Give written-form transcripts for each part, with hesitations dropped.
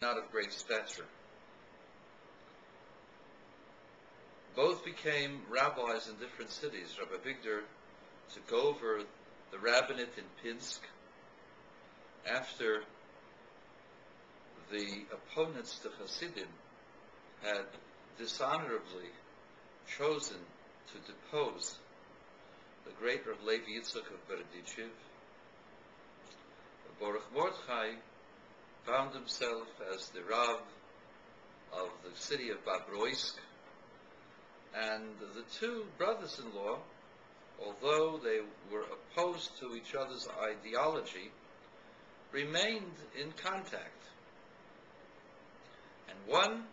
not of great stature. Both became rabbis in different cities. Rabbi AVIGDOR took over the rabbinate in Pinsk after the opponents to Hasidim had dishonorably chosen to depose the great Rav Levi Yitzchak of Berdichev. BORUCH Mordechai found himself as the Rav of the city of Bobroisk, and the two brothers-in-law, although they were opposed to each other's ideology, remained in contact. And one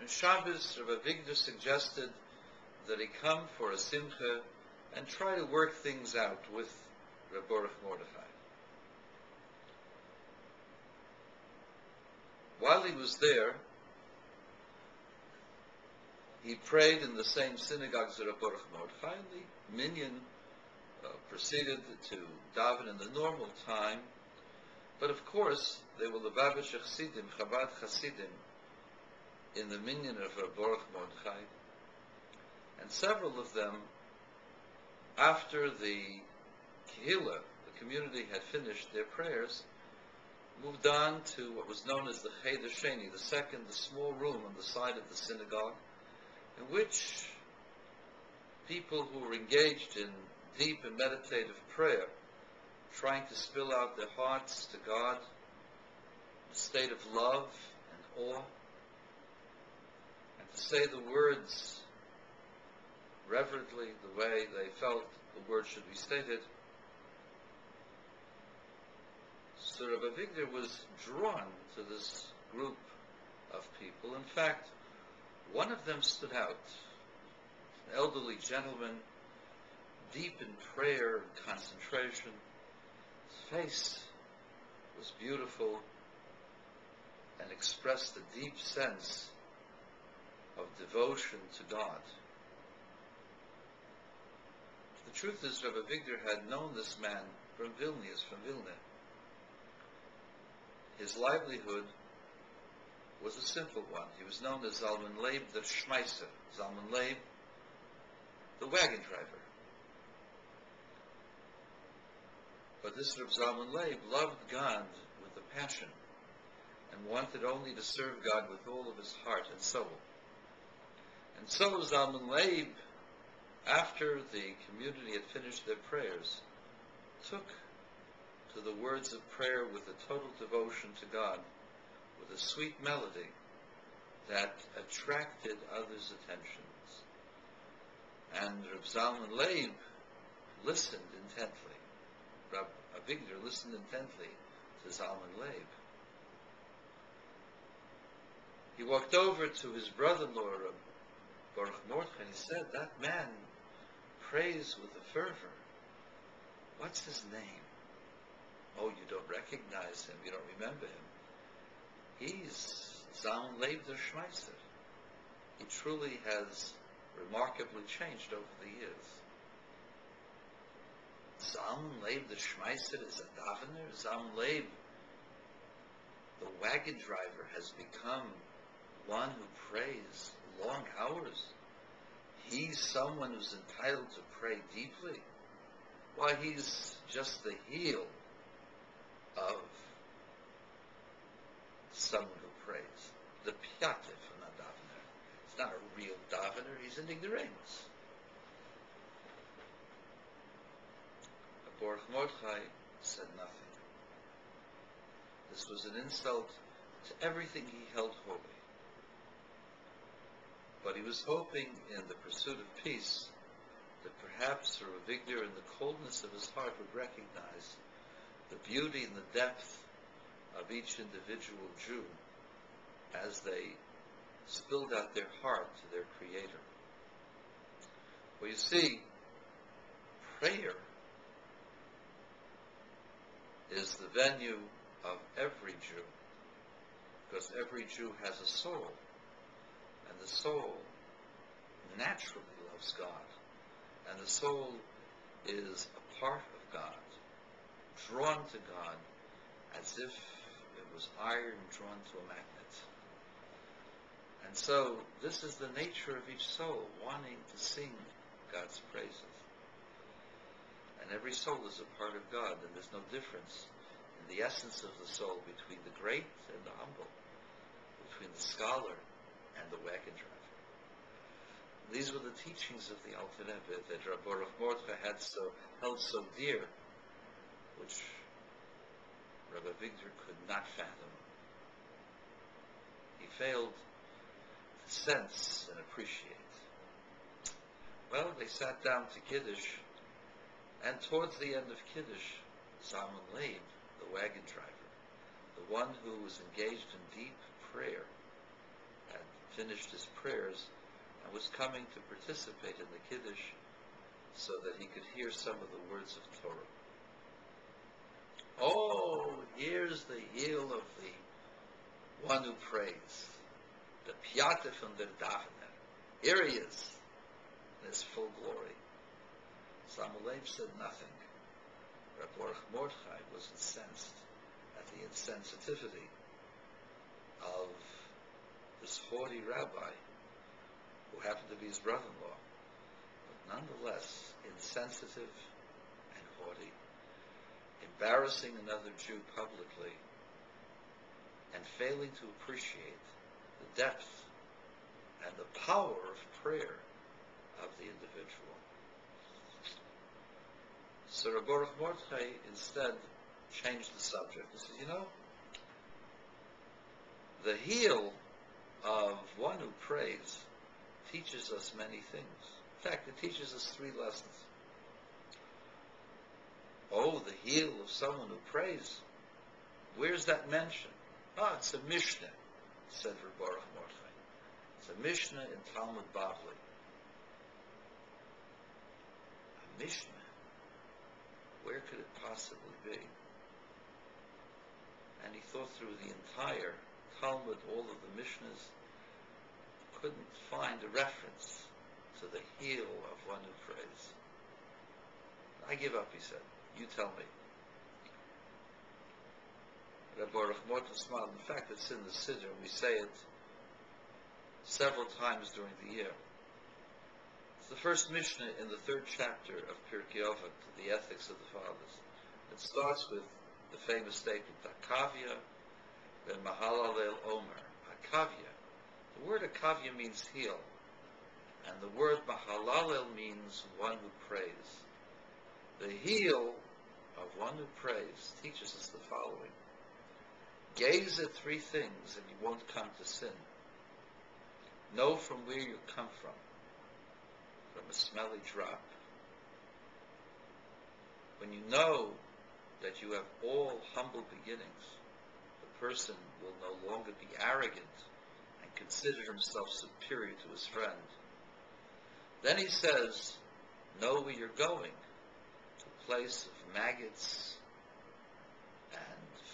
Shabbos, Rav AVIGDOR suggested that he come for a simcha and try to work things out with Rav BORUCH Mordechai. While he was there, he prayed in the same synagogue as Rav BORUCH Mordechai, and the minyan proceeded to daven in the normal time. But of course, they were Lubavitch Chassidim, Chabad Chassidim, in the minyan of Rav BORUCH Mordechai, and several of them, after the Kehillah, the community, had finished their prayers, moved on to what was known as the Cheder Sheni, the second, the small room on the side of the synagogue, in which people who were engaged in deep and meditative prayer, trying to spill out their hearts to God, in a state of love and awe, and to say the words reverently, the way they felt the words should be stated. So Rav AVIGDOR was drawn to this group of people. In fact, one of them stood out, an elderly gentleman, deep in prayer and concentration. His face was beautiful and expressed a deep sense of devotion to God. The truth is, Rav AVIGDOR had known this man from Vilnius, from Vilna. His livelihood was a simple one. He was known as Zalman Leib the Schmeiser, Zalman Leib, the wagon driver. But this Rav Zalman Leib loved God with a passion and wanted only to serve God with all of his heart and soul. And so Zalman Leib, after the community had finished their prayers, took to the words of prayer with a total devotion to God, with a sweet melody that attracted others' attentions. And Rav Zalman Leib listened intently. Rav AVIGDOR listened intently to Zalman Leib. He walked over to his brother-in-law, Rav BORUCH Mordechai, and he said, "That man prays with a fervor. What's his name?" "Oh, you don't recognize him, you don't remember him. He's Zalman Leib the Schmeiser. He truly has remarkably changed over the years." Zalman Leib the Schmeiser is a davener. Zalman Leib, the wagon driver, has become one who prays long hours. He's someone who's entitled to pray deeply. Why, he's just the heel of someone who prays. The piatif, not davener. It's not a real davener, he's in ignorance. BORUCH Mordechai said nothing. This was an insult to everything he held holy. But he was hoping in the pursuit of peace that perhaps Rav AVIGDOR, in the coldness of his heart, would recognize the beauty and the depth of each individual Jew as they spilled out their heart to their Creator. Well, you see, prayer is the venue of every Jew, because every Jew has a soul, and the soul naturally loves God, and the soul is a part of God, drawn to God as if it was iron drawn to a magnet. And so, this is the nature of each soul, wanting to sing God's praises. And every soul is a part of God, and there's no difference in the essence of the soul between the great and the humble, between the scholar and the wagon driver. These were the teachings of the Alter Rebbe that Baruch Mordechai held so dear, which Rabbi AVIGDOR could not fathom. He failed to sense and appreciate. Well, they sat down to Kiddush, and towards the end of Kiddush, Zalman Leib, the wagon driver, the one who was engaged in deep prayer, had finished his prayers and was coming to participate in the Kiddush so that he could hear some of the words of Torah. Oh, here's the heel of the one who prays, the Piyata from der Davener. Here he is, in his full glory. Zalman Leib said nothing. Reb Baruch Mordechai was incensed at the insensitivity of this haughty rabbi, who happened to be his brother-in-law, but nonetheless insensitive and haughty, embarrassing another Jew publicly, and failing to appreciate the depth and the power of prayer of the individual. So Reb Baruch Mordechai instead changed the subject. He said, you know, the heel of one who prays teaches us many things. In fact, it teaches us 3 lessons. Oh, the heel of someone who prays. Where's that mentioned? Ah, it's a Mishnah, said Reb Baruch Mordechai. It's a Mishnah in Talmud Bavli. A Mishnah? Where could it possibly be? And he thought through the entire Talmud, all of the Mishnahs, couldn't find a reference to the heel of one who prays. I give up, he said. You tell me. Reb Baruch Mordechai smiled. In fact, it's in the Siddur. We say it several times during the year. It's the first Mishnah in the 3rd chapter of Pirkei Avot, the Ethics of the Fathers. It starts with the famous statement, Akavya-The Mahalalel Omer. Akavya. The word Akavya means heel, and the word Mahalalel means one who prays. The heel of one who prays teaches us the following. Gaze at 3 things and you won't come to sin. Know from where you come from a smelly drop. When you know that you have all humble beginnings, the person will no longer be arrogant and consider himself superior to his friend. Then he says, know where you're going, to a place of maggots and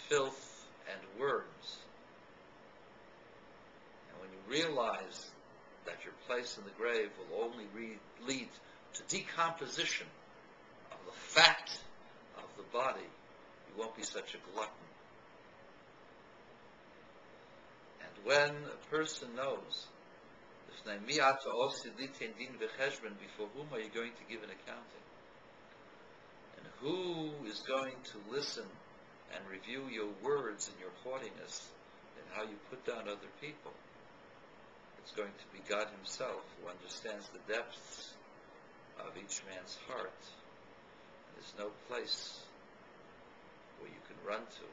filth and worms. And when you realize that your place in the grave will only lead to decomposition of the fat of the body, you won't be such a glutton. And when a person knows, before whom are you going to give an accounting? And who is going to listen and review your words and your haughtiness and how you put down other people? It's going to be God himself, who understands the depths of each man's heart. There's no place where you can run to.